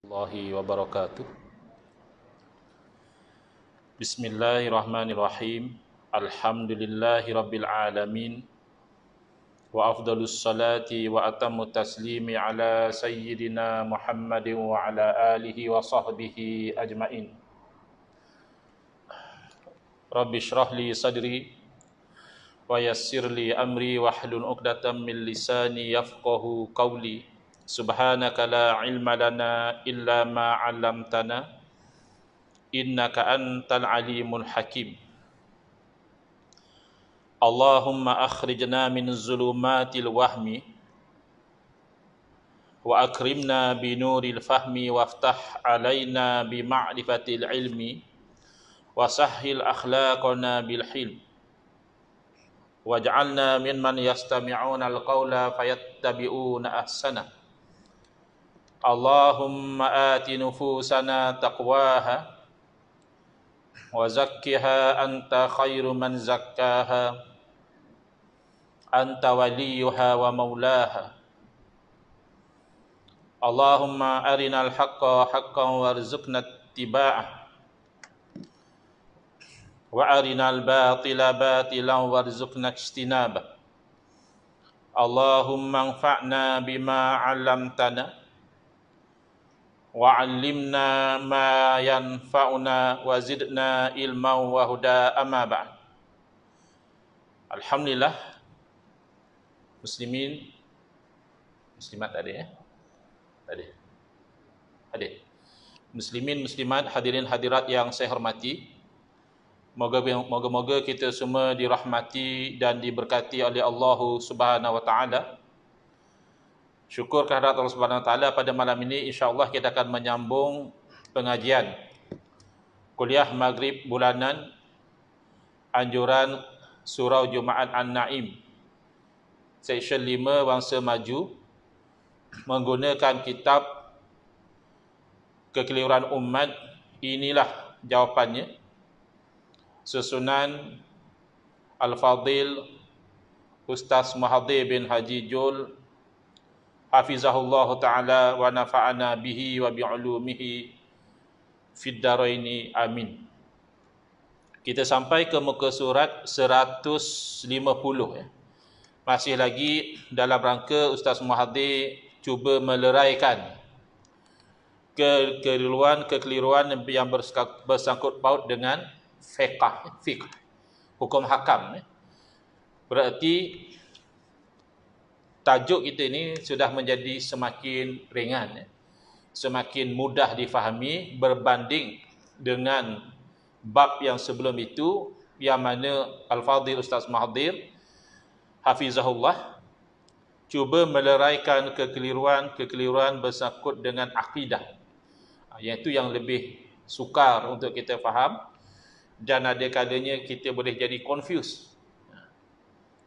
Warahmatullahi wabarakatuh. Bismillahirrahmanirrahim. Alhamdulillahi rabbil alamin. Wa afdalus salati wa atammu taslimi ala sayyidina Muhammadin wa ala alihi wa sahbihi ajmain. Rabbi shrah li sadri wa yassir li amri wahlul 'uqdatam min lisani yafqahu qawli. Subhanaka la ilma lana illa ma 'allamtana innaka antal alimul hakim. Allahumma akhrijna min zulumatil wahmi wa akrimna bi nuril fahmi waftah alaina bi ma'rifatil ilmi wa sahhil akhlaqana bil hilm waj'alna mimman yastami'una al-qawla fayattabi'una ahsana. Allahumma ati nufusana taqwaha wa zakkiha anta khairu man zakkaha anta waliyuha wa maulaha. Allahumma arinal haqqa haqqan warzuqna ittiba'ah wa arinal batila batilan warzuqna ijtinabah. Allahumma anfa'na bima 'allamtana wa 'allimna ma yanfa'una wa zidna ilman wa huda, amma ba'd. Alhamdulillah, muslimin muslimat ada ada muslimin muslimat, hadirin hadirat yang saya hormati, moga-moga kita semua dirahmati dan diberkati oleh Allah Subhanahu wa taala. Syukur kehadirat Allah Subhanahu wa taala, pada malam ini insya-Allah kita akan menyambung pengajian kuliah Maghrib bulanan anjuran surau Jumaat An-Naim section 5 bangsa maju, menggunakan kitab Kekeliruan Umat. Inilah jawapannya, susunan Al-Fadil Ustaz Mahathir bin Haji Jul hafizahullah ta'ala wa nafa'ana bihi wa bi'ulumihi fid daraini amin. Kita sampai ke muka surat 150 ya. Masih lagi dalam rangka Ustaz Mahathir cuba meleraikan kekeliruan yang bersangkut paut dengan fiqh, hukum hakam. Berarti tajuk kita ini sudah menjadi semakin ringan, semakin mudah difahami berbanding dengan bab yang sebelum itu, yang mana Al-Fadhil Ustaz Mahathir hafizahullah cuba meleraikan kekeliruan bersangkut dengan akidah, iaitu yang lebih sukar untuk kita faham, dan ada kalanya kita boleh jadi confused.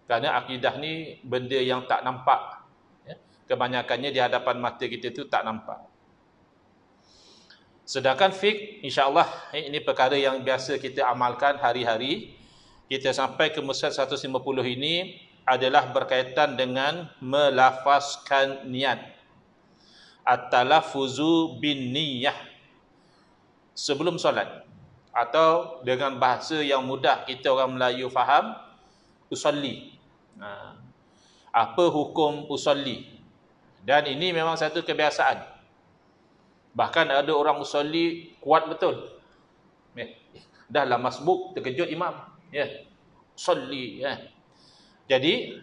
Kerana akidah ni benda yang tak nampak. Kebanyakannya di hadapan mata kita tu tak nampak. Sedangkan fiqh, insya-Allah, ini perkara yang biasa kita amalkan hari-hari. Kita sampai ke muka 150 ini adalah berkaitan dengan melafazkan niat. At-talaffuzu bin niyah sebelum solat, atau dengan bahasa yang mudah kita orang Melayu faham, usolli. Apa hukum usolli? Dan ini memang satu kebiasaan. Bahkan ada orang usolli kuat betul. Dah lah masbuk, terkejut imam. Usolli. Jadi,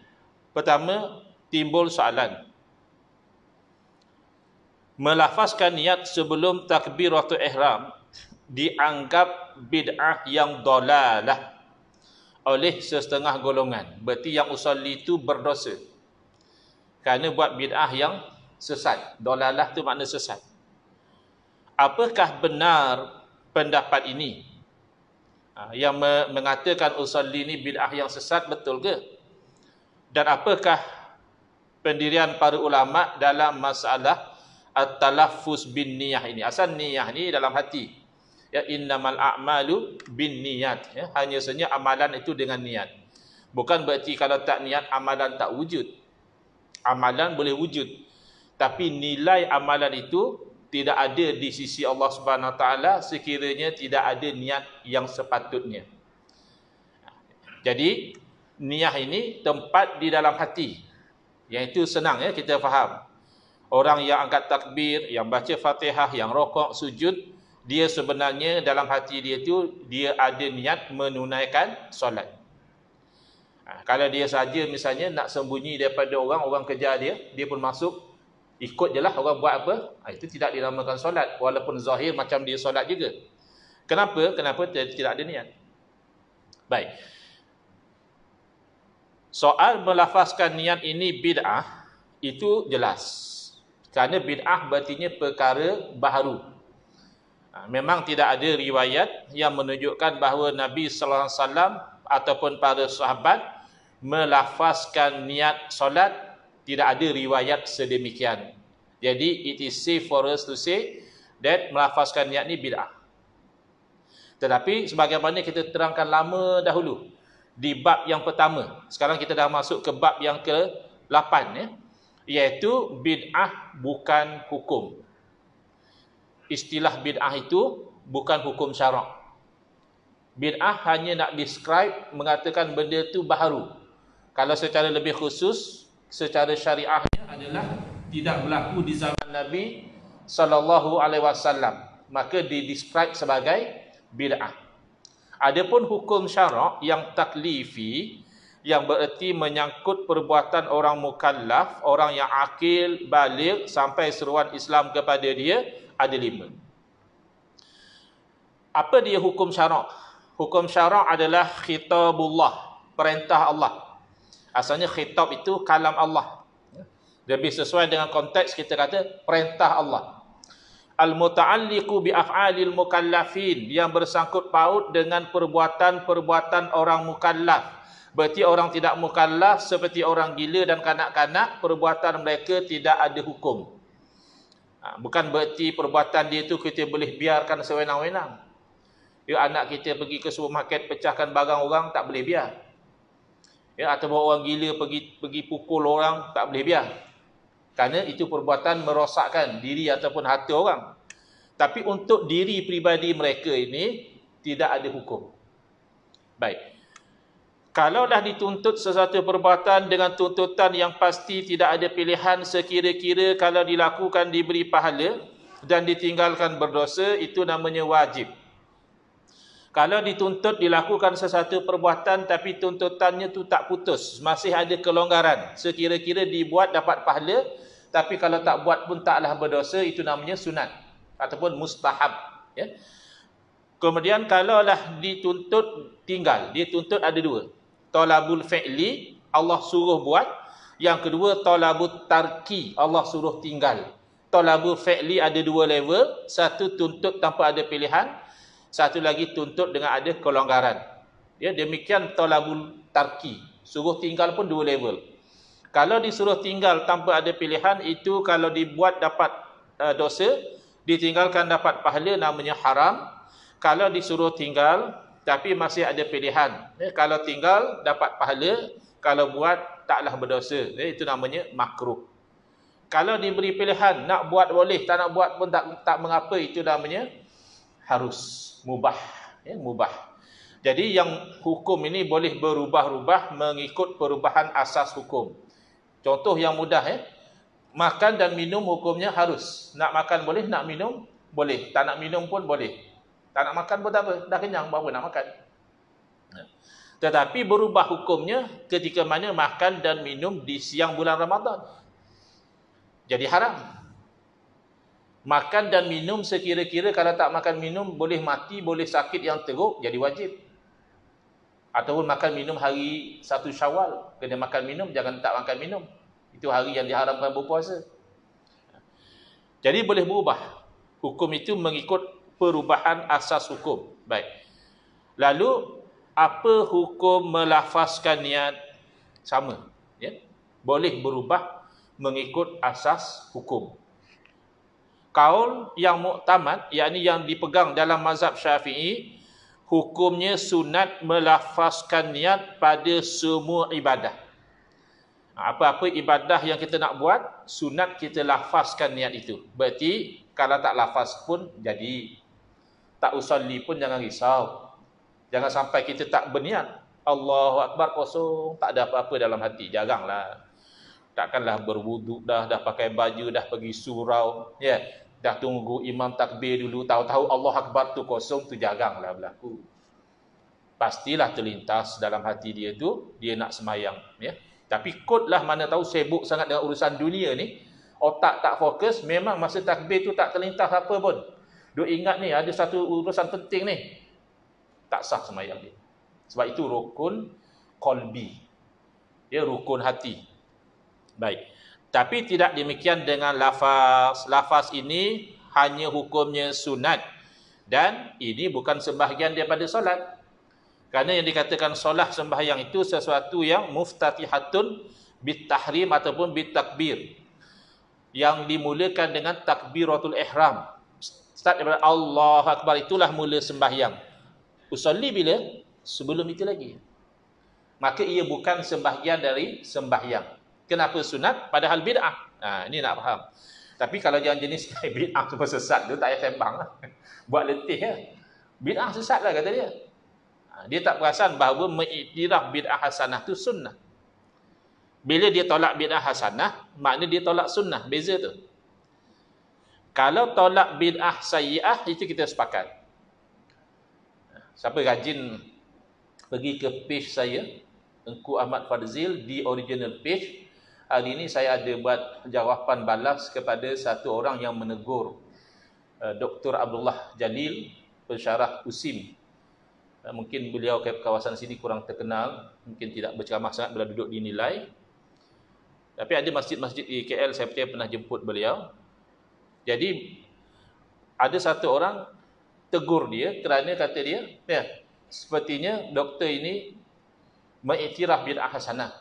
pertama timbul soalan. Melafazkan niat sebelum takbiratul ihram dianggap bid'ah yang dalalah oleh setengah golongan. Berarti yang usolli itu berdosa kerana buat bid'ah yang sesat. Dalalah tu makna sesat. Apakah benar pendapat ini? Yang mengatakan usolli ini bid'ah yang sesat, betul ke? Dan apakah pendirian para ulama dalam masalah at-talaffuz bin niyah ini? Asal niyah ni dalam hati. Ya, innamal a'malu bin niyat. Hanya saja amalan itu dengan niat. Bukan berarti kalau tak niat amalan tak wujud. Amalan boleh wujud, tapi nilai amalan itu tidak ada di sisi Allah Subhanahu Wa Taala sekiranya tidak ada niat yang sepatutnya. Jadi niat ini tempat di dalam hati. Yang itu senang ya kita faham. Orang yang angkat takbir, yang baca Fatihah, yang rokok, sujud, dia sebenarnya dalam hati dia tu dia ada niat menunaikan solat. Kalau dia saja misalnya nak sembunyi daripada orang, orang kejar dia, dia pun masuk, ikut je lah orang buat apa, itu tidak dinamakan solat. Walaupun zahir macam dia solat juga. Kenapa? Kenapa tidak ada niat? Baik. Soal melafazkan niat ini bid'ah, itu jelas. Kerana bid'ah berartinya perkara baharu. Memang tidak ada riwayat yang menunjukkan bahawa Nabi sallallahu alaihi wasallam ataupun para sahabat melafazkan niat solat, tidak ada riwayat sedemikian. Jadi it is safe for us to say that melafazkan niat ni bid'ah. Tetapi sebagaimana kita terangkan lama dahulu di bab yang pertama, sekarang kita dah masuk ke bab yang ke-8 ya, iaitu bid'ah bukan hukum. Istilah bid'ah itu bukan hukum syarak. Bid'ah hanya nak describe, mengatakan benda itu baharu. Kalau secara lebih khusus, secara syariahnya adalah tidak berlaku di zaman Nabi sallallahu alaihi wasallam, maka didescribe sebagai bid'ah. Adapun hukum syarak yang taklifi, yang bererti menyangkut perbuatan orang mukallaf, orang yang akil, baligh sampai seruan Islam kepada dia, ada 5. Apa dia hukum syarak? Hukum syarak adalah khitabullah, perintah Allah. Asalnya khitab itu kalam Allah. Lebih sesuai dengan konteks kita kata perintah Allah. Al-muta'alliqu bi af'alil mukallafin, yang bersangkut paut dengan perbuatan-perbuatan orang mukallaf. Berarti orang tidak mukallaf seperti orang gila dan kanak-kanak, perbuatan mereka tidak ada hukum. Bukan berarti perbuatan dia itu kita boleh biarkan sewenang-wenang. Ya, anak kita pergi ke supermarket pecahkan barang orang, tak boleh biar. Ya, atau orang gila pergi pukul orang, tak boleh biar. Kerana itu perbuatan merosakkan diri ataupun harta orang. Tapi untuk diri pribadi mereka ini tidak ada hukum. Baik. Kalau dah dituntut sesuatu perbuatan dengan tuntutan yang pasti tidak ada pilihan, sekira-kira kalau dilakukan diberi pahala dan ditinggalkan berdosa, itu namanya wajib. Kalau dituntut dilakukan sesuatu perbuatan tapi tuntutannya tu tak putus, masih ada kelonggaran, sekira-kira dibuat dapat pahala, tapi kalau tak buat pun taklah berdosa, itu namanya sunat ataupun mustahab. Ya. Kemudian kalaulah dituntut tinggal, dituntut ada 2. Talabul fi'li, Allah suruh buat. Yang kedua, talabul tarki, Allah suruh tinggal. Talabul fi'li ada 2 level. Satu tuntut tanpa ada pilihan. Satu lagi tuntut dengan ada kelonggaran. Ya, demikian talabul tarki. Suruh tinggal pun 2 level. Kalau disuruh tinggal tanpa ada pilihan, itu kalau dibuat dapat dosa, ditinggalkan dapat pahala, namanya haram. Kalau disuruh tinggal tapi masih ada pilihan, kalau tinggal dapat pahala, kalau buat taklah berdosa, itu namanya makruh. Kalau diberi pilihan, nak buat boleh, tak nak buat pun tak mengapa, itu namanya harus, mubah. Ya, mubah. Jadi yang hukum ini boleh berubah-ubah mengikut perubahan asas hukum. Contoh yang mudah, makan dan minum hukumnya harus. Nak makan boleh, nak minum boleh, tak nak minum pun boleh. Tak nak makan pun tak apa, dah kenyang, buat apa nak makan. Tetapi berubah hukumnya ketika mana makan dan minum di siang bulan Ramadan. Jadi haram. Makan dan minum sekira-kira kalau tak makan minum boleh mati, boleh sakit yang teruk, jadi wajib. Ataupun makan minum hari 1 Syawal, kena makan minum, jangan tak makan minum. Itu hari yang diharamkan berpuasa. Jadi boleh berubah. Hukum itu mengikut perubahan asas hukum. Baik. Lalu apa hukum melafazkan niat? Sama, ya. Boleh berubah mengikut asas hukum. Kaul yang muktamad, yakni yang dipegang dalam mazhab Syafi'i, hukumnya sunat melafazkan niat pada semua ibadah. Apa-apa ibadah yang kita nak buat, sunat kita lafazkan niat itu. Berarti Kalau tak lafaz pun jadi. Tak usolli pun jangan risau. Jangan sampai kita tak berniat. Allahu Akbar kosong, tak ada apa-apa dalam hati. Jaranglah. Takkanlah berwuduk dah pakai baju, dah pergi surau, ya. Dah tunggu imam takbir dulu, tahu-tahu Allah Akbar tu kosong, tu jaranglah berlaku. Pastilah terlintas dalam hati dia tu, dia nak semayang, ya. Tapi kotlah mana tahu sibuk sangat dengan urusan dunia ni, otak tak fokus, memang masa takbir tu tak terlintas apa pun. Duk ingat ni, ada satu urusan penting ni. Tak sah semayang dia. Sebab itu rukun qalbi. Ya, rukun hati. Baik. Tapi tidak demikian dengan lafaz. Lafaz ini hanya hukumnya sunat. Dan ini bukan sebahagian daripada solat. Kerana yang dikatakan solat sembahyang itu sesuatu yang muftatihatun bitahrim ataupun bitakbir. Yang dimulakan dengan takbiratul ihram. Start daripada Allah Akbar, itulah mula sembahyang. Usolli bila? Sebelum itu lagi. Maka ia bukan sebahagian dari sembahyang. Kenapa sunat? Padahal bid'ah. Ini nak faham. Tapi kalau jangan jenis bid'ah semua sesat tu, tak payah sembang lah. Buat letih ya. Bid'ah sesat lah kata dia. Dia tak perasan bahawa mengiktiraf bid'ah hasanah tu sunnah. Bila dia tolak bid'ah hasanah, makna dia tolak sunnah. Beza tu. Kalau tolak bid'ah sayyi'ah, itu kita sepakat. Siapa rajin pergi ke page saya, Engku Ahmad Fadzil, di original page, hari ini saya ada buat jawapan balas kepada satu orang yang menegur Dr. Abdullah Jalil, pensyarah USIM. Mungkin beliau ke kawasan sini kurang terkenal, mungkin tidak berceramah sangat bila duduk di Nilai. Tapi ada masjid-masjid di KL, saya percaya pernah jemput beliau. Jadi, ada satu orang tegur dia kerana kata dia, ya, sepertinya doktor ini mengiktiraf bid'ah hasanah.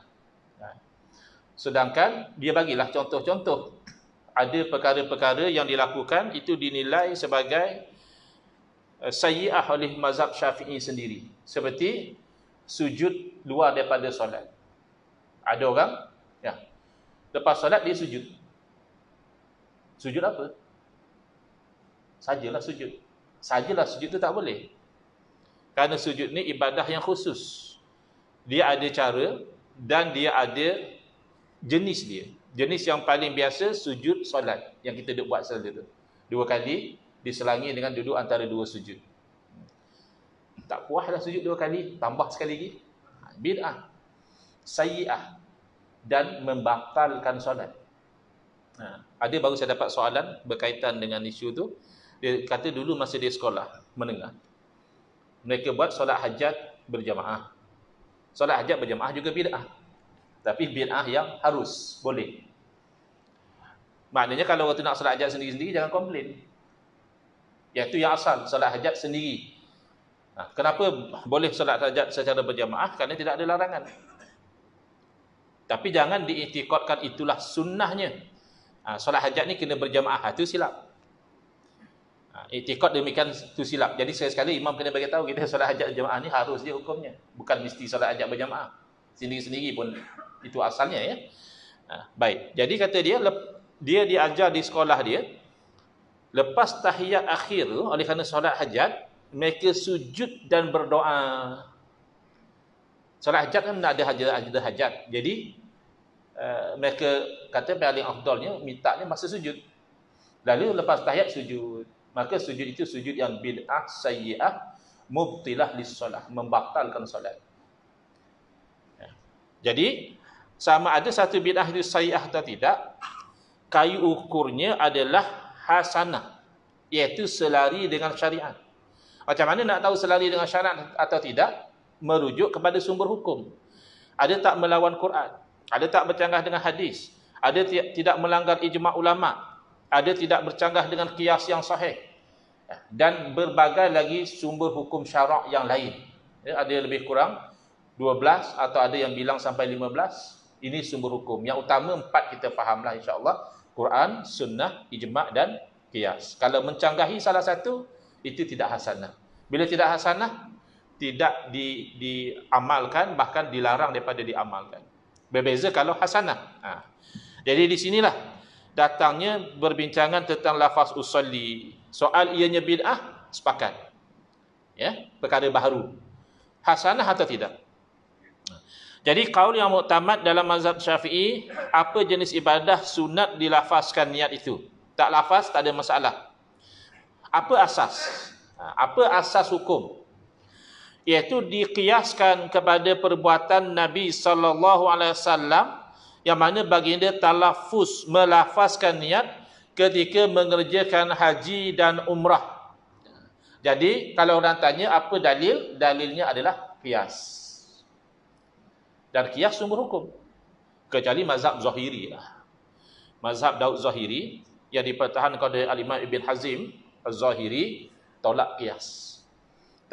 Sedangkan dia bagilah contoh-contoh. Ada perkara-perkara yang dilakukan itu dinilai sebagai sayyi'ah oleh mazhab Syafi'i sendiri. Seperti sujud luar daripada solat. Ada orang, ya, lepas solat dia sujud. Sujud apa? Sajalah sujud. Sajalah sujud itu tak boleh. Kerana sujud ni ibadah yang khusus. Dia ada cara dan dia ada jenis dia. Jenis yang paling biasa sujud solat yang kita duk buat selalu tu. 2 kali diselangi dengan duduk antara 2 sujud. Tak puaslah sujud 2 kali, tambah sekali lagi. Bid'ah, sayyi'ah dan membatalkan solat. Ada baru saya dapat soalan berkaitan dengan isu tu. Dia kata dulu masa dia sekolah menengah, mereka buat solat hajat berjamaah. Solat hajat berjamaah juga bid'ah. Tapi bid'ah yang harus, boleh. Maknanya kalau waktu nak solat hajat sendiri-sendiri, jangan komplain. Yang itu yang asal, solat hajat sendiri. Kenapa boleh solat hajat secara berjamaah? Kerana tidak ada larangan. Tapi jangan diiktikadkan itulah sunnahnya. Solat hajat ni kena berjamaah, itu silap. Iktikad demikian itu silap. Jadi sekali-sekali imam kena bagi tahu kita solat hajat berjamaah ni harus dia hukumnya. Bukan mesti solat hajat berjamaah. Sendiri-sendiri pun itu asalnya ya. Baik. Jadi kata dia diajar di sekolah dia, lepas tahiyat akhir tu, oleh kerana solat hajat, mereka sujud dan berdoa. Solat hajat kan ada hajat. Jadi mereka kata paling afdalnya mintanya masa sujud. Lalu lepas tahiyat sujud. Maka sujud itu sujud yang bid'ah sayyi'ah mubtilah lis-solah, membatalkan solat. Jadi sama ada satu bid'ah itu sayyi'ah atau tidak, kayu ukurnya adalah hasanah, iaitu selari dengan syariat. Macam mana nak tahu selari dengan syariat atau tidak? Merujuk kepada sumber hukum. Ada tak melawan Quran? Ada tak bercanggah dengan hadis? Ada tidak melanggar ijma' ulama'? Ada tidak bercanggah dengan qiyas yang sahih? Dan berbagai lagi sumber hukum syarak yang lain. Ada lebih kurang 12 atau ada yang bilang sampai 15. Ini sumber hukum. Yang utama 4 kita fahamlah insya-Allah. Quran, sunnah, ijma' dan qiyas. Kalau mencanggahi salah satu, itu tidak hasanah. Bila tidak hasanah, tidak diamalkan, bahkan dilarang daripada diamalkan. Berbeza kalau hasanah. Jadi di sinilah datangnya berbincangan tentang lafaz usolli. Soal ianya bid'ah, sepakat. Ya, perkara baharu. Hasanah atau tidak? Jadi kaul yang muktamad dalam mazhab Syafi'i, apa jenis ibadah sunat dilafazkan niat itu. Tak lafaz tak ada masalah. Apa asas? Apa asas hukum? Iaitu dikiaskan kepada perbuatan Nabi sallallahu alaihi wasallam yang mana baginda talafuz melafazkan niat ketika mengerjakan haji dan umrah. Jadi kalau orang tanya apa dalil? Dalilnya adalah qiyas. Dan qiyas sumber hukum. Kecuali mazhab Zahiri lah. Mazhab Daud Zahiri yang dipertahankan oleh Al-Imam Ibn Hazim Az-Zahiri tolak qiyas.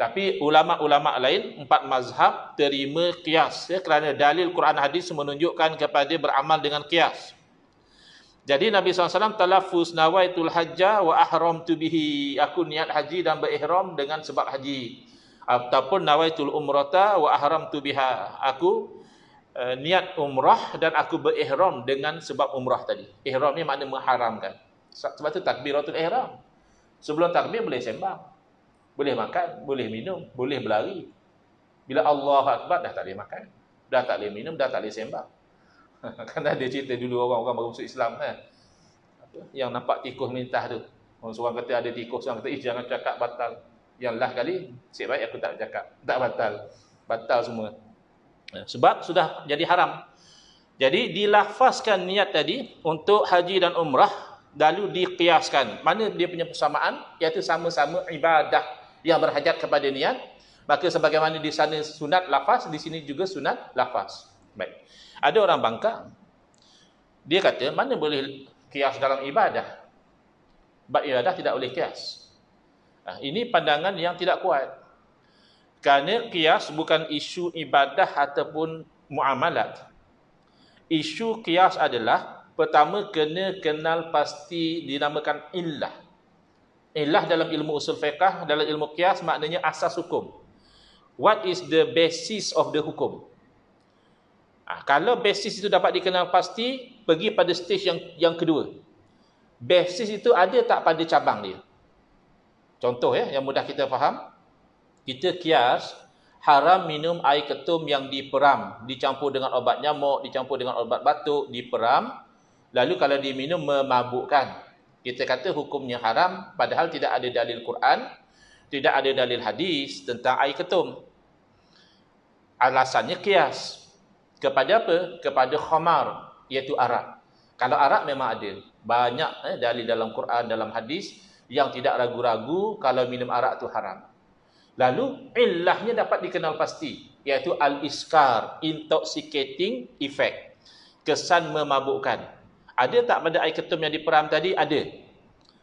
Tapi ulama-ulama lain 4 mazhab terima qiyas kerana dalil Quran hadis menunjukkan kepada beramal dengan qiyas. Jadi Nabi SAW talafuz nawaitul hajja wa ahramtu bihi. Aku niat haji dan berihram dengan sebab haji. Ataupun nawaitul umrata wa ahramtu biha. Aku niat umrah dan aku berihram dengan sebab umrah tadi. Ihram ni makna mengharamkan. Sebab tu takbiratul ihram. Sebelum takbir boleh sembang. Boleh makan, boleh minum, boleh berlari. Bila Allahu Akbar dah tak boleh makan, dah tak boleh minum, dah tak boleh sembang. Kan ada cerita dulu orang-orang baru masuk Islam kan. Yang nampak tikus mentah tu. Orang seorang kata ada tikus, seorang kata jangan cakap batal. Yang lah kali, nasib baik aku tak cakap. Tak batal. Batal semua. Sebab sudah jadi haram. Jadi dilafazkan niat tadi untuk haji dan umrah, lalu diqiyaskan. Mana dia punya persamaan? Iaitu sama-sama ibadah yang berhajat kepada niat. Maka sebagaimana di sana sunat lafaz, di sini juga sunat lafaz. Baik. Ada orang bangkang. Dia kata, mana boleh qiyas dalam ibadah? Bab ibadah tidak boleh qiyas. Ini pandangan yang tidak kuat. Kerana qiyas bukan isu ibadah ataupun muamalat. Isu qiyas adalah, pertama kena kenal pasti dinamakan illah. Illah dalam ilmu usul fiqh, dalam ilmu qiyas maknanya asas hukum. What is the basis of the hukum? Kalau basis itu dapat dikenal pasti, pergi pada stage yang kedua. Basis itu ada tak pada cabang dia? Contoh yang mudah kita faham. Kita qiyas haram minum air ketum yang diperam, dicampur dengan obat nyamuk, dicampur dengan obat batuk, diperam. Lalu kalau diminum memabukkan. Kita kata hukumnya haram, padahal tidak ada dalil Quran, tidak ada dalil hadis tentang air ketum. Alasannya qiyas. Kepada apa? Kepada khamar, iaitu arak. Kalau arak memang ada. Banyak dalil dalam Quran, dalam hadis yang tidak ragu-ragu kalau minum arak itu haram. Lalu illahnya dapat dikenal pasti, iaitu al-iskar, intoxicating effect, kesan memabukkan. Ada tak pada air ketum yang diperam tadi? Ada.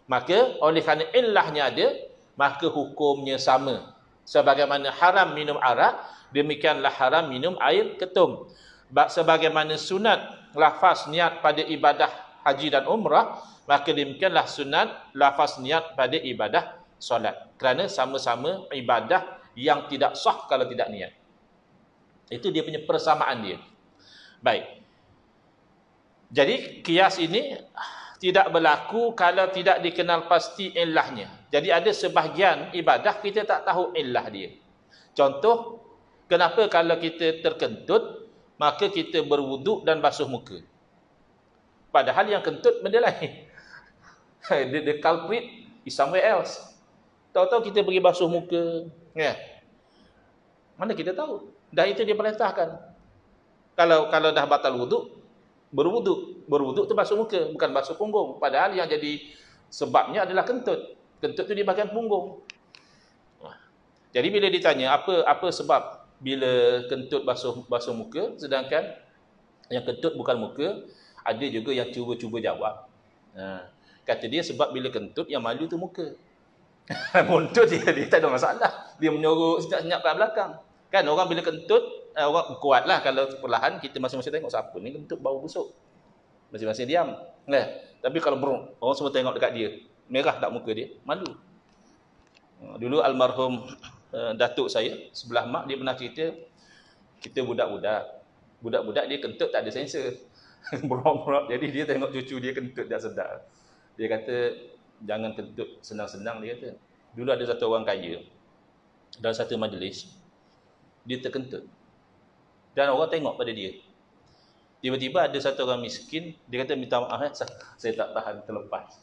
Maka oleh kerana illahnya ada, maka hukumnya sama. Sebagaimana haram minum arak, demikianlah haram minum air ketum. Sebagaimana sunat lafaz niat pada ibadah haji dan umrah, maka demikianlah sunat lafaz niat pada ibadah solat. Kerana sama-sama ibadah yang tidak sah kalau tidak niat. Itu dia punya persamaan dia. Baik. Jadi qiyas ini tidak berlaku kalau tidak dikenal pasti illahnya. Jadi ada sebahagian ibadah kita tak tahu illah dia. Contoh, kenapa kalau kita terkentut, maka kita berwuduk dan basuh muka. Padahal yang kentut benda lain. The culprit is somewhere else. Tahu-tahu kita pergi basuh muka. Mana kita tahu? Dah itu dia perintahkan. Kalau dah batal wuduk, berwuduk. Berwuduk tu basuh muka, bukan basuh punggung. Padahal yang jadi sebabnya adalah kentut. Kentut tu di bahagian punggung. Jadi bila ditanya apa sebab bila kentut basuh muka, sedangkan yang kentut bukan muka, ada juga yang cuba jawab. Kata dia sebab bila kentut yang malu tu muka. Muntut dia tak ada masalah. Dia menyorok senyap-senyap kat belakang. Kan orang bila kentut, orang kuatlah kalau perlahan kita masing-masing tengok siapa ni kentut bau busuk. Masing-masing diam. Tapi kalau orang semua tengok dekat dia, merah tak muka dia, malu. Dulu almarhum datuk saya, sebelah mak, dia pernah cerita, kita budak-budak dia kentut tak ada sensor. Berok-berok. Jadi dia tengok cucu dia kentut, dah sedar. Dia kata, jangan kentut senang-senang, dia kata. Dulu ada satu orang kaya dalam satu majlis, dia terkentut. Dan orang tengok pada dia. Tiba-tiba ada satu orang miskin, dia kata, minta maaf, saya tak tahan terlepas.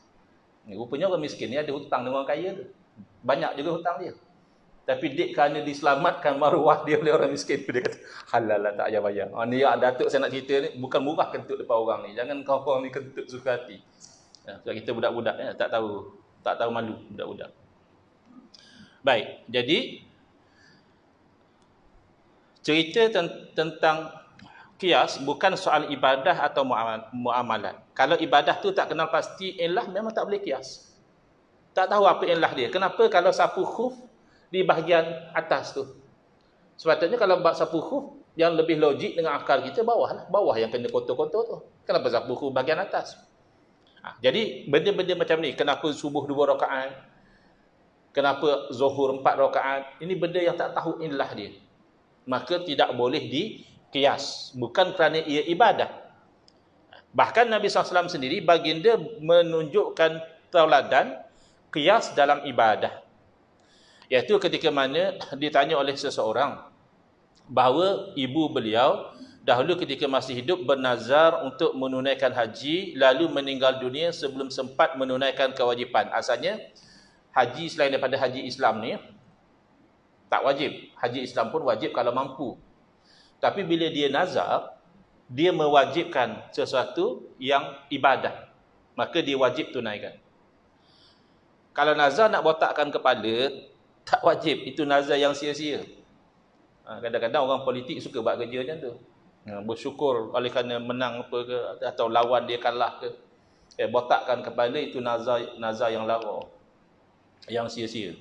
Rupanya orang miskin ni ada hutang dengan orang kaya tu. Banyak juga hutang dia. Tapi dek kerana diselamatkan maruah dia oleh orang miskin, dia kata, halal lah, tak payah bayar. Ni ya, Datuk saya nak cerita ni, bukan murah kentut depan orang ni. Jangan kau orang ni kentut suka hati. Sebab kita budak-budak ya, tak tahu malu budak-budak. Baik, jadi cerita tentang qiyas bukan soal ibadah atau muamalat. Kalau ibadah tu tak kenal pasti illah, memang tak boleh qiyas. Tak tahu apa illah dia. Kenapa kalau sapu khuf di bahagian atas tu? Sepatutnya kalau sapu khuf yang lebih logik dengan akal kita, bawah yang kena kotor-kotor tu. Kenapa sapu khuf bahagian atas? Jadi benda-benda macam ni, kenapa subuh 2 rakaat, kenapa zuhur 4 rakaat, ini benda yang tak tahu illah dia. Maka tidak boleh diqiyas, bukan kerana ia ibadah. Bahkan Nabi SAW sendiri, baginda menunjukkan tauladan qiyas dalam ibadah. Iaitu ketika mana ditanya oleh seseorang bahawa ibu beliau dahulu ketika masih hidup bernazar untuk menunaikan haji, lalu meninggal dunia sebelum sempat menunaikan kewajipan. Asalnya haji selain daripada haji Islam ni tak wajib. Haji Islam pun wajib kalau mampu. Tapi bila dia nazar, dia mewajibkan sesuatu yang ibadah, maka dia wajib tunaikan. Kalau nazar nak botakkan kepala, tak wajib. Itu nazar yang sia-sia. Kadang-kadang orang politik suka buat kerja macam tu. Bersyukur oleh kerana menang apa ke, atau lawan dia kalah ke. Botakkan kepala, itu nazar yang lara, yang sia-sia.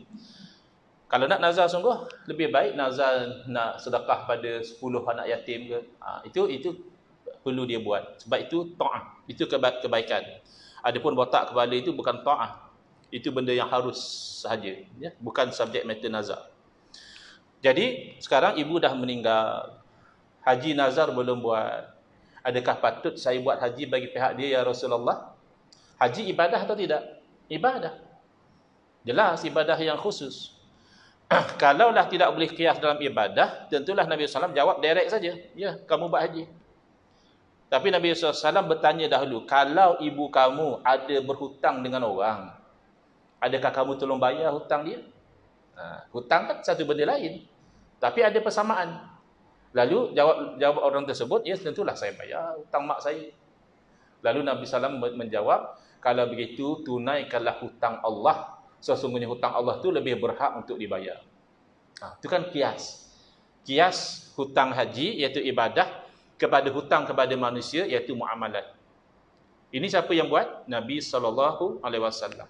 Kalau nak nazar sungguh, lebih baik nazar nak sedekah pada 10 anak yatim ke. Itu perlu dia buat. Sebab itu ta'ah. Itu kebaikan. Adapun botak kepala itu bukan ta'ah. Itu benda yang harus sahaja. Ya? Bukan subjek matter nazar. Jadi, sekarang ibu dah meninggal. Haji nazar belum buat. Adakah patut saya buat haji bagi pihak dia, ya Rasulullah? Haji ibadah atau tidak? Ibadah. Jelas ibadah yang khusus. Kalaulah tidak boleh qiyas dalam ibadah, tentulah Nabi SAW jawab direct saja. Ya, kamu buat haji. Tapi Nabi SAW bertanya dahulu, kalau ibu kamu ada berhutang dengan orang, adakah kamu tolong bayar hutang dia? Hutang kan satu benda lain. Tapi ada persamaan. Lalu jawab orang tersebut, ya tentulah saya bayar hutang mak saya. Lalu Nabi SAW menjawab, kalau begitu tunaikanlah hutang Allah. Sesungguhnya hutang Allah itu lebih berhak untuk dibayar. Itu kan qiyas. Qiyas hutang haji iaitu ibadah kepada hutang kepada manusia iaitu muamalat. Ini siapa yang buat? Nabi SAW.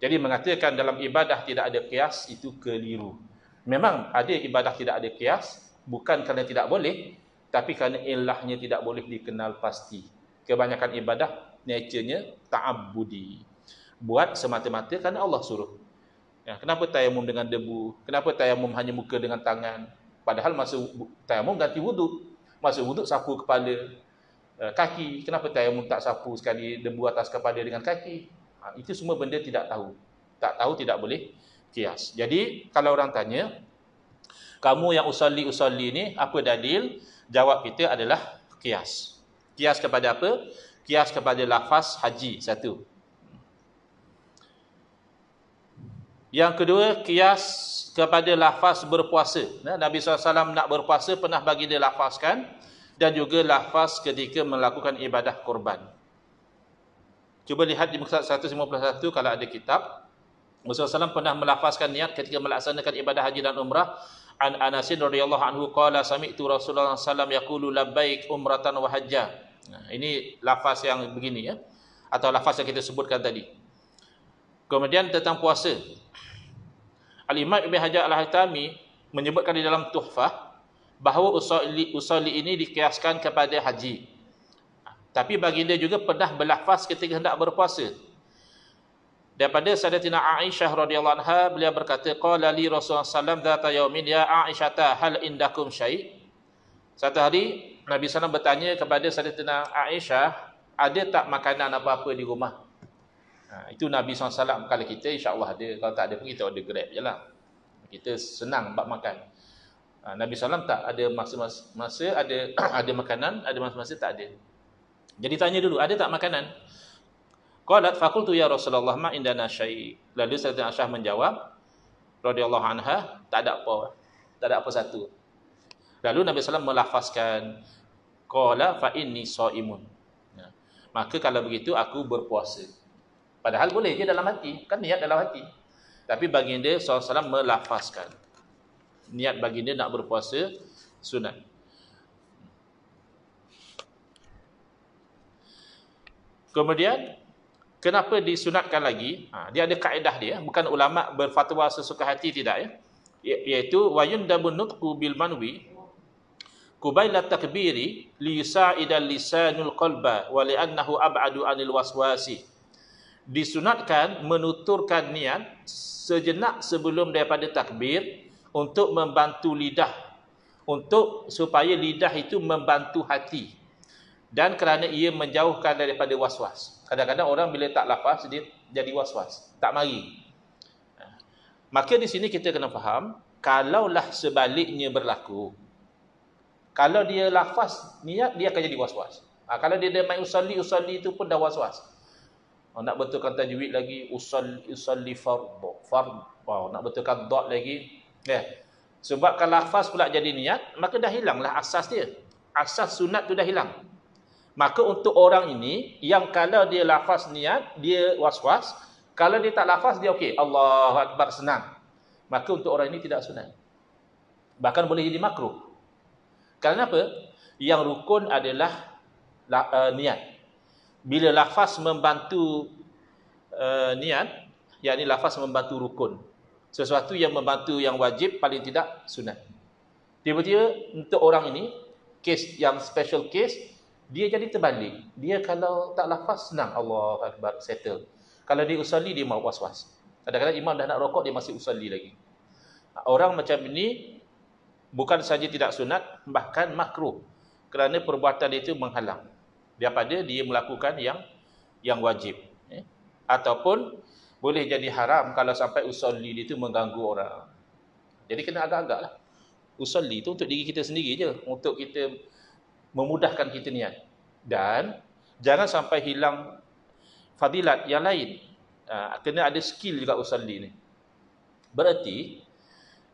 Jadi mengatakan dalam ibadah tidak ada qiyas itu keliru. Memang ada ibadah tidak ada qiyas, bukan kerana tidak boleh, tapi kerana ilahnya tidak boleh dikenal pasti. Kebanyakan ibadah nature-nya ta'abbudi. Buat semata-mata kerana Allah suruh. Kenapa tayamum dengan debu? Kenapa tayamum hanya muka dengan tangan? Padahal masa tayamum ganti wuduk. Masa wuduk sapu kepala, kaki. Kenapa tayamum tak sapu sekali debu atas kepala dengan kaki? Itu semua benda tidak tahu. Tak tahu tidak boleh qiyas. Jadi kalau orang tanya, kamu yang usalli ni apa dalil? Jawab kita adalah qiyas. Qiyas kepada apa? Qiyas kepada lafaz haji, satu. Yang kedua, qiyas kepada lafaz berpuasa. Nabi SAW nak berpuasa, pernah bagi dia lafazkan. Dan juga lafaz ketika melakukan ibadah korban. Cuba lihat di muka 151 kalau ada kitab. Rasulullah SAW pernah melafazkan niat ketika melaksanakan ibadah haji dan umrah. An Anasin radhiyallahu anhu qala sami'tu Rasulullah SAW yaqulu labbaik umratan wa hajjah. Ini lafaz yang begini ya. Atau lafaz yang kita sebutkan tadi. Kemudian tentang puasa. Al-Imam Ibn Hajar Al-Haytami menyebutkan di dalam Tuhfah bahawa usolli ini dikiaskan kepada haji. Tapi baginda juga pernah berlafaz ketika hendak berpuasa. Daripada Sayyidatina Aisyah radhiyallahu anha, beliau berkata, qala li Rasulullah sallallahu alaihi wasallam dzata yaumin ya Aisyah hal indakum syai'? Satu hari Nabi SAW bertanya kepada Sayyidatina Aisyah, ada tak makanan apa-apa di rumah? Itu Nabi SAW. Kalau kita insya-Allah ada, kalau tak ada pun kita order Grab je lah. Kita senang bab makan. Nabi SAW tak ada masa ada ada makanan, ada masa-masa tak ada. Jadi tanya dulu, ada tak makanan? Qalat faqultu ya Rasulullah ma indana syai'. Lalu Sayyidatina Aisyah menjawab radhiyallahu anha, tak ada apa. Tak ada apa satu. Lalu Nabi SAW melafazkan qala fa inni shaimun. Maka kalau begitu aku berpuasa. Padahal boleh je dalam hati, kan niat dalam hati. Tapi baginda SAW melafazkan niat baginda nak berpuasa sunat. Kemudian kenapa disunatkan lagi? Dia ada kaedah dia, bukan ulama berfatwa sesuka hati, tidak ya. Iaitu wayundabu nutqu bil manwi Qubayla takbiri liyusa'idal lisanul qalba wa li'annahu ab'adu anil waswasi. Disunatkan menuturkan niat sejenak sebelum daripada takbir untuk membantu lidah, untuk supaya lidah itu membantu hati, dan kerana ia menjauhkan daripada waswas. Kadang-kadang orang bila tak lafaz dia jadi waswas, tak mari. Maka di sini kita kena faham, kalaulah sebaliknya berlaku, kalau dia lafaz niat, dia akan jadi was-was. Kalau dia main usalli itu pun dah was-was. Nak betulkan tajwid lagi, usalli fardhu. Nak betulkan dot lagi. Sebab kalau lafaz pula jadi niat, maka dah hilanglah asas dia. Asas sunat tu dah hilang. Maka untuk orang ini, yang kalau dia lafaz niat, dia was-was. Kalau dia tak lafaz, dia okey. Allahu Akbar, senang. Maka untuk orang ini tidak sunat. Bahkan boleh jadi makruh. Kerana apa? Yang rukun adalah niat. Bila lafaz membantu niat, yakni lafaz membantu rukun. Sesuatu yang membantu yang wajib, paling tidak sunat. Tiba-tiba untuk orang ini, kes yang special case, dia jadi terbalik. Dia kalau tak lafaz, senang. Allahu Akbar, settle. Kalau dia usalli, dia mau was-was. Kadang-kadang imam dah nak rokok, dia masih usalli lagi. Orang macam ini bukan saja tidak sunat, bahkan makruh, kerana perbuatan itu menghalang daripada dia melakukan yang wajib. Ataupun boleh jadi haram kalau sampai usolli itu mengganggu orang. Jadi kena agak-agak lah. Usolli itu untuk diri kita sendiri je, untuk kita memudahkan kita niat. Dan jangan sampai hilang fadilat yang lain. Kena ada skill juga usolli ni. Berarti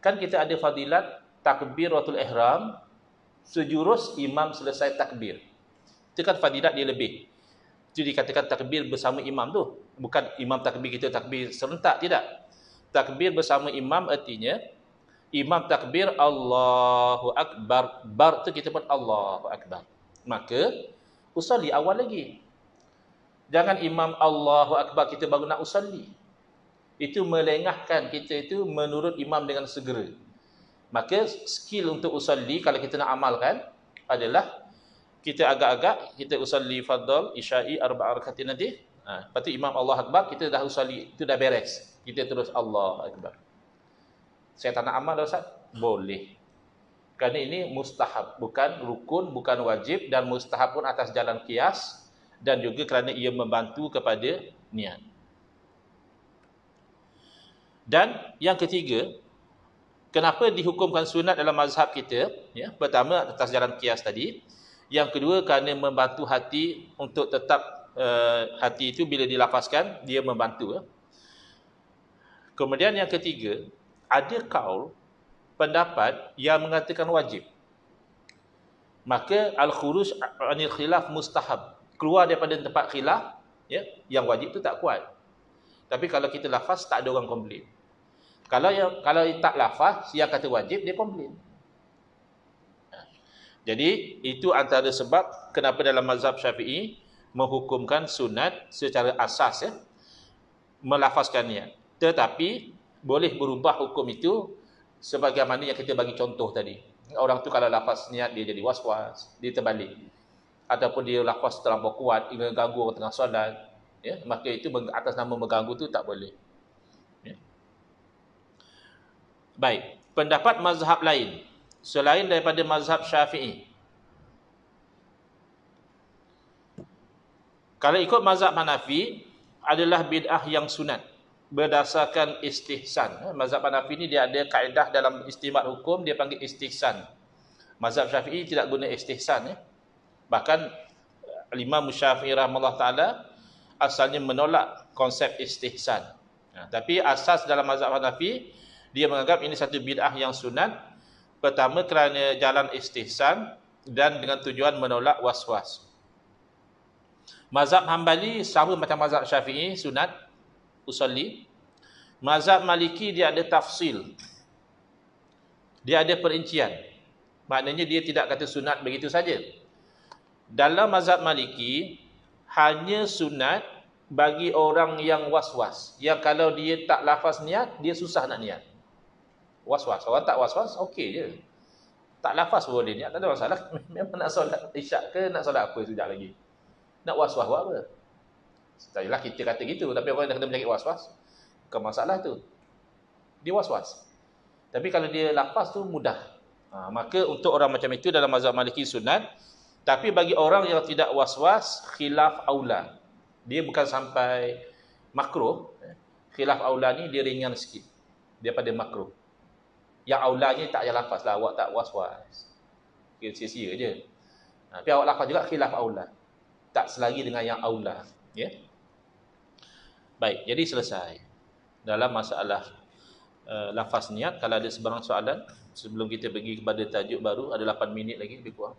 kan kita ada fadilat takbiratul ihram sejurus imam selesai takbir. Itu kan fadilat dia lebih. Itu dikatakan takbir bersama imam tu. Bukan imam takbir, kita takbir serentak, tidak. Takbir bersama imam artinya imam takbir Allahu Akbar. Bar tu kita pun Allahu Akbar. Maka usalli awal lagi. Jangan imam Allahu Akbar kita baru nak usalli. Itu melengahkan kita itu menurut imam dengan segera. Maka skill untuk usalli kalau kita nak amalkan adalah kita agak-agak, kita usalli fardhu isya'i arba'a rakaatin nanti. Lepas tu imam Allah Akbar, kita dah usalli, itu dah beres. Kita terus Allah Akbar. Saya tak nak amal Ustaz? Boleh. Kerana ini mustahab, bukan rukun, bukan wajib, dan mustahab pun atas jalan qiyas, dan juga kerana ia membantu kepada niat. Dan yang ketiga, kenapa dihukumkan sunat dalam mazhab kita? Ya, pertama atas jalan qiyas tadi. Yang kedua kerana membantu hati untuk tetap hati itu bila dilafazkan dia membantu. Kemudian yang ketiga, ada kaul pendapat yang mengatakan wajib. Maka al-khuruj anil khilaf mustahab. Keluar daripada tempat khilaf, ya, yang wajib tu tak kuat. Tapi kalau kita lafaz tak ada orang komplain. Kalau tak lafaz yang kata wajib, dia komplain. Jadi itu antara sebab kenapa dalam mazhab Syafi'i menghukumkan sunat secara asas, ya, melafazkan niat. Tetapi boleh berubah hukum itu sebagaimana yang kita bagi contoh tadi. Orang tu kalau lafaz niat dia jadi was-was, dia terbalik. Ataupun dia lafaz terlampau kuat, ia mengganggu orang tengah solat, ya, maka itu atas nama mengganggu tu tak boleh. Baik, pendapat mazhab lain selain daripada mazhab Syafi'i, Kalau ikut mazhab Hanafi adalah bid'ah yang sunat berdasarkan istihsan. Mazhab Hanafi ni dia ada kaedah dalam istimbat hukum, dia panggil istihsan. Mazhab Syafi'i tidak guna istihsan. Bahkan Imam Syafi'i rahimahullah ta'ala asalnya menolak konsep istihsan. Tapi asas dalam mazhab Hanafi, dia menganggap ini satu bid'ah yang sunat. Pertama kerana jalan istihsan dan dengan tujuan menolak was-was. Mazhab Hambali sama macam mazhab Syafi'i, sunat, usolli. Mazhab Maliki dia ada tafsil. Dia ada perincian. Maknanya dia tidak kata sunat begitu saja. Dalam mazhab Maliki, hanya sunat bagi orang yang was-was. Yang kalau dia tak lafaz niat, dia susah nak niat. Was-was. Orang tak was-was, okey je. Tak lafaz boleh niat, tak ada masalah. Memang nak solat isyak ke, nak solat apa sekejap lagi. Nak was-was buat apa? Setelah kita kata gitu, tapi orang dah kena penyakit was-was, bukan masalah tu. Dia was-was. Tapi kalau dia lafaz tu mudah. Maka untuk orang macam itu dalam mazhab Maliki sunat. Tapi bagi orang yang tidak was-was, khilaf aula. Dia bukan sampai makruh. Khilaf aula ni dia ringan sikit daripada makruh. Yang aulanya tak payah lafaz lah, awak tak was-was. Sia-sia je. Tapi awak lafaz juga khilaf aula. Tak selari dengan yang aula. Ya? Baik, jadi selesai. Dalam masalah lafaz niat, kalau ada sebarang soalan, sebelum kita pergi kepada tajuk baru, ada 8 minit lagi, lebih kurang.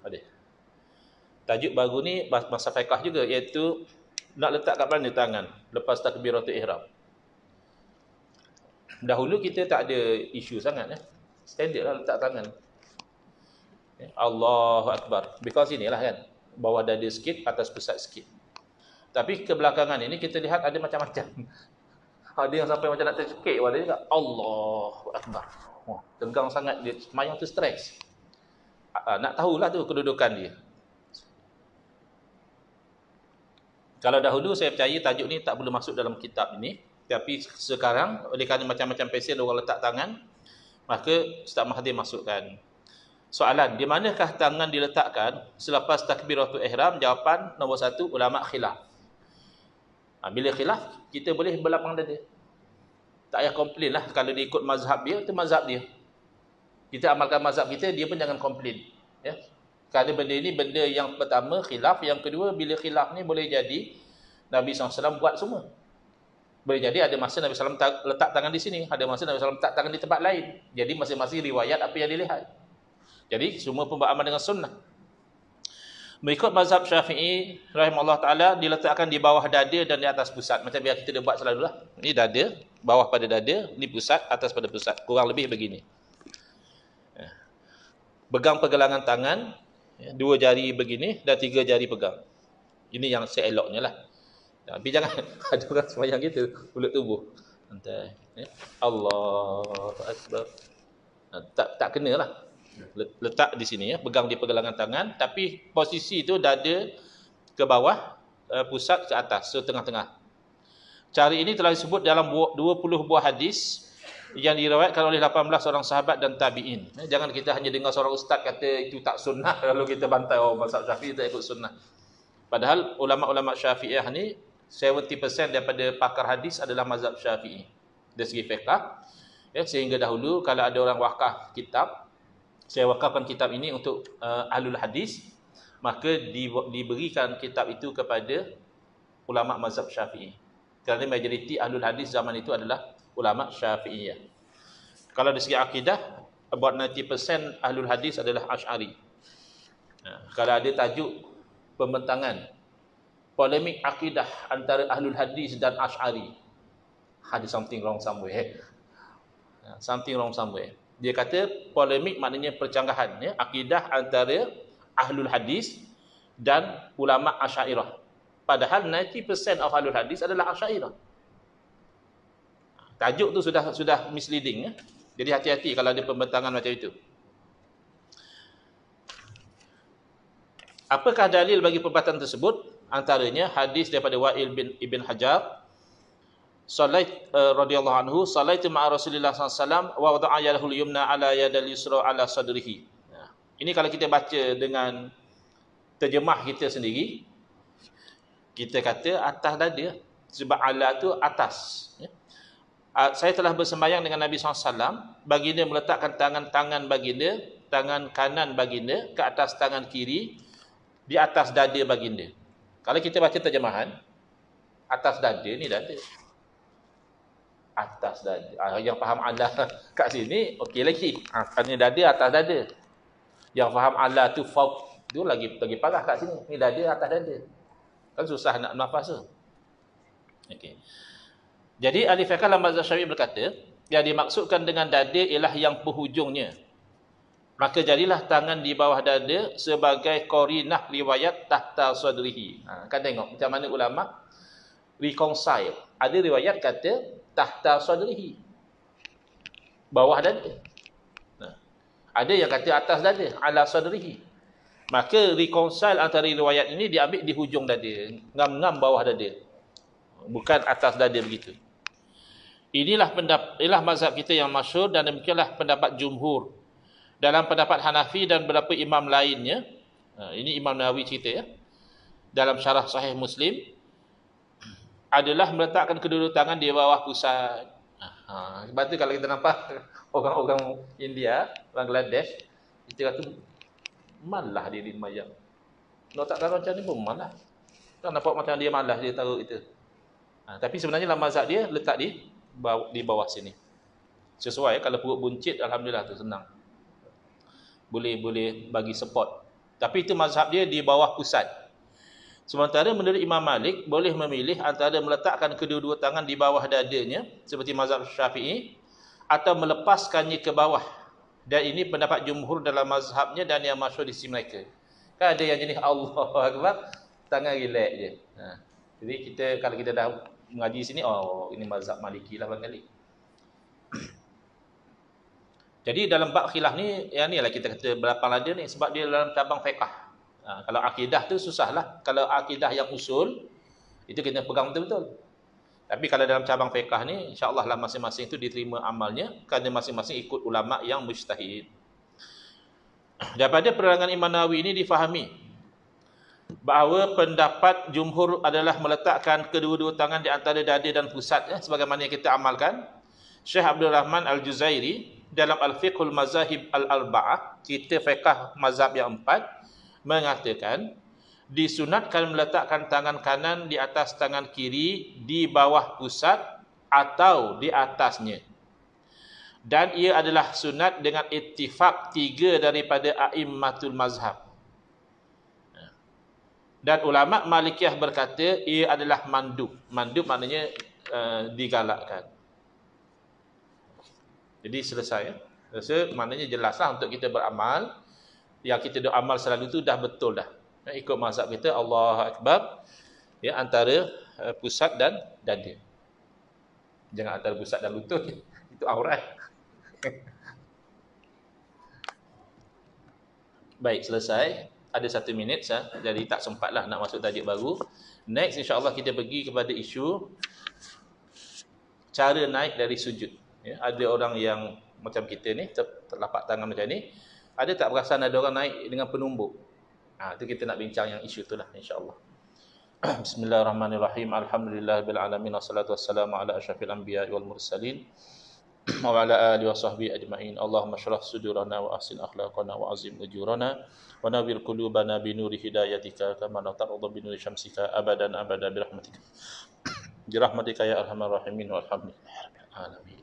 Ada. Tajuk baru ni masa fiqh juga, iaitu nak letak kat mana tangan lepas takbiratul ihram. Dahulu kita tak ada isu sangat. Standard lah letak tangan. Allahu Akbar. Because inilah kan, bawah dada sikit, atas pusat sikit. Tapi kebelakangan ini kita lihat ada macam-macam. Ada yang sampai macam nak tercekik, ada juga Allahu Akbar. Tegang sangat dia, semayang tu stres. Nak tahulah tu kedudukan dia. Kalau dahulu saya percaya tajuk ni tak perlu masuk dalam kitab ini, tapi sekarang oleh kerana macam-macam pesen orang letak tangan, maka Ustaz Mahathir masukkan. Soalan, di manakah tangan diletakkan selepas takbiratul ihram? Jawapan nombor 1, ulama khilaf. Bila khilaf, kita boleh berlapang dada. Tak payah komplain lah. Kalau dia ikut mazhab dia, itu mazhab dia. Kita amalkan mazhab kita, dia pun jangan komplain. Ya? Kerana benda ini benda yang pertama khilaf, yang kedua bila khilaf ni boleh jadi Nabi SAW buat semua. Boleh jadi ada masa Nabi SAW letak tangan di sini, ada masa Nabi SAW letak tangan di tempat lain. Jadi masing-masing riwayat apa yang dilihat. Jadi semua pun beramal dengan sunnah. Mengikut mazhab Syafi'i rahimahullah ta'ala, diletakkan di bawah dada dan di atas pusat. Macam biar kita dah buat selalulah. Ini dada, bawah pada dada, ini pusat, atas pada pusat. Kurang lebih begini. Pegang pergelangan tangan, 2 jari begini dan 3 jari pegang. Ini yang seeloknya lah. Tapi jangan ada orang semayang gitu, ulut tubuh. Santai. Allahu Akbar. Tak kena lah. Letak di sini, pegang di pergelangan tangan, tapi posisi itu dada ke bawah, pusat ke atas, so tengah-tengah. Cara ini telah disebut dalam 20 buah hadis yang diriwayatkan oleh 18 orang sahabat dan tabi'in. Jangan kita hanya dengar seorang ustaz kata itu tak sunnah, lalu kita bantai mazhab Syafi'i tak ikut sunnah. Padahal ulama-ulama Syafi'iyah ni 70% daripada pakar hadis adalah mazhab Syafi'i dari segi fiqh. Sehingga dahulu kalau ada orang wakaf kitab, saya wakafkan kitab ini untuk ahlul hadis, maka diberikan kitab itu kepada ulama mazhab Syafi'i. Kerana majoriti ahlul hadis zaman itu adalah ulama Syafi'iyah. Kalau dari segi akidah, about 90% ahlul hadis adalah Asy'ari. Kalau ada tajuk pembentangan, polemik akidah antara ahlul hadis dan Asy'ari, ada something wrong somewhere. Something wrong somewhere. Dia kata polemik maknanya percanggahan, ya, akidah antara ahlul hadis dan ulama Asy'ariyah. Padahal 90% of ahlul hadis adalah Asy'ariyah. Tajuk tu sudah misleading, ya. Jadi hati-hati kalau ada pembentangan macam itu. Apakah dalil bagi perbuatan tersebut? Antaranya hadis daripada Wa'il bin Ibn Hajar, radhiyallahu anhu, salaitu ma'a Rasulillah sallallahu alaihi wasallam wa wada'a yadahu al-yumna ala yadil yusra ala sadrihi. Ini kalau kita baca dengan terjemah kita sendiri, kita kata atas dada. Sebab ala tu atas. Ya. Saya telah bersembahyang dengan Nabi SAW. Baginda meletakkan tangan-tangan baginda, tangan kanan baginda ke atas tangan kiri, di atas dada baginda. Kalau kita baca terjemahan, atas dada ni dada. Atas dada. Yang faham ala kat sini, okey lagi. Ni dada atas dada. Yang faham ala tu fauq, tu lagi parah kat sini. Ni dada atas dada. Kan susah nak nafas tu. Okey. Jadi ahli fiqh dalam mazhab Syafi'i berkata, yang dimaksudkan dengan dada ialah yang penghujungnya. Maka jadilah tangan di bawah dada sebagai qarinah riwayat tahta sadrihi. Kan tengok macam mana ulama reconcile. Ada riwayat kata tahta sadrihi, bawah dada. Ada yang kata atas dada, ala sadrihi. Maka reconcile antara riwayat ini diambil di hujung dada, ngam-ngam bawah dada. Bukan atas dada begitu. Inilah mazhab kita yang masyhur dan demikianlah pendapat jumhur. Dalam pendapat Hanafi dan beberapa imam lainnya, ini Imam Nawawi cerita ya, dalam syarah Sahih Muslim, adalah meletakkan kedua tangan di bawah pusat. Sebab tu kalau kita nampak orang-orang India, Bangladesh, kita kata malah dia di mayang. Nak tak taruh macam ni pun malah. Kan nampak macam dia malas dia taruh itu. Tapi sebenarnya dalam mazhab dia letak di bawah sini. Sesuai kalau perut buncit, alhamdulillah tu senang. Boleh bagi support. Tapi itu mazhab dia di bawah pusat. Sementara menurut Imam Malik boleh memilih antara meletakkan kedua-dua tangan di bawah dadanya seperti mazhab Syafi'i atau melepaskannya ke bawah. Dan ini pendapat jumhur dalam mazhabnya dan yang masyhur di sisi mereka. Kan ada yang jenis Allahu Akbar, tangan relax je. Jadi kalau kita dah mengaji sini, ini mazhab Maliki lah barangkali. Jadi dalam bab khilaf ni, yang ni lah kita kata berlapang lada ni sebab dia dalam cabang fiqh. Kalau akidah tu susahlah. Kalau akidah yang usul, itu kena pegang betul-betul. Tapi kalau dalam cabang fiqh ni, insya-Allah lah masing-masing tu diterima amalnya kerana masing-masing ikut ulama yang mujtahid. Daripada penerangan Imam Nawawi ini difahami bahawa pendapat jumhur adalah meletakkan kedua-dua tangan di antara dada dan pusat, sebagaimana yang kita amalkan. Syekh Abdul Rahman Al-Juzairi dalam Al-Fiqhul Mazahib Al-Arba'ah, kita fiqh mazhab yang 4, mengatakan disunatkan meletakkan tangan kanan di atas tangan kiri di bawah pusat atau di atasnya. Dan ia adalah sunat dengan ittifaq 3 daripada a'immatul mazhab. Dan ulama Malikiyah berkata ia adalah mandub. Mandub maknanya digalakkan. Jadi selesai ya. Maknanya jelaslah untuk kita beramal. Yang kita doa amal selalu tu dah betul dah. Ikut mazhab kita Allahu Akbar ya, antara pusat dan dada. Jangan antara pusat dan lutut. Itu aurat. Baik, selesai. Ada 1 minit jadi tak sempatlah nak masuk tajuk baru. Next insya-Allah kita pergi kepada isu cara naik dari sujud. Ya, ada orang yang macam kita ni terlapak tangan macam ni, ada tak perasan ada orang naik dengan penumbuk. Itu kita nak bincang yang isu itulah insya-Allah. Bismillahirrahmanirrahim. Alhamdulillahirabbil alamin wassalatu wassalamu ala asyrafil anbiya'i wal mursalin wa ala alihi washabbihi ajmain. Allahumma shrah sudurana wa ahsin akhlaqana wa azim ujurana wa nawwir qulubana bi nuri hidayatika kama nata'udhu bi nuri syamsika abadan abada bi rahmatika. Bi rahmatika ya arhamar rahimin walhamdulillahirabbil alamin.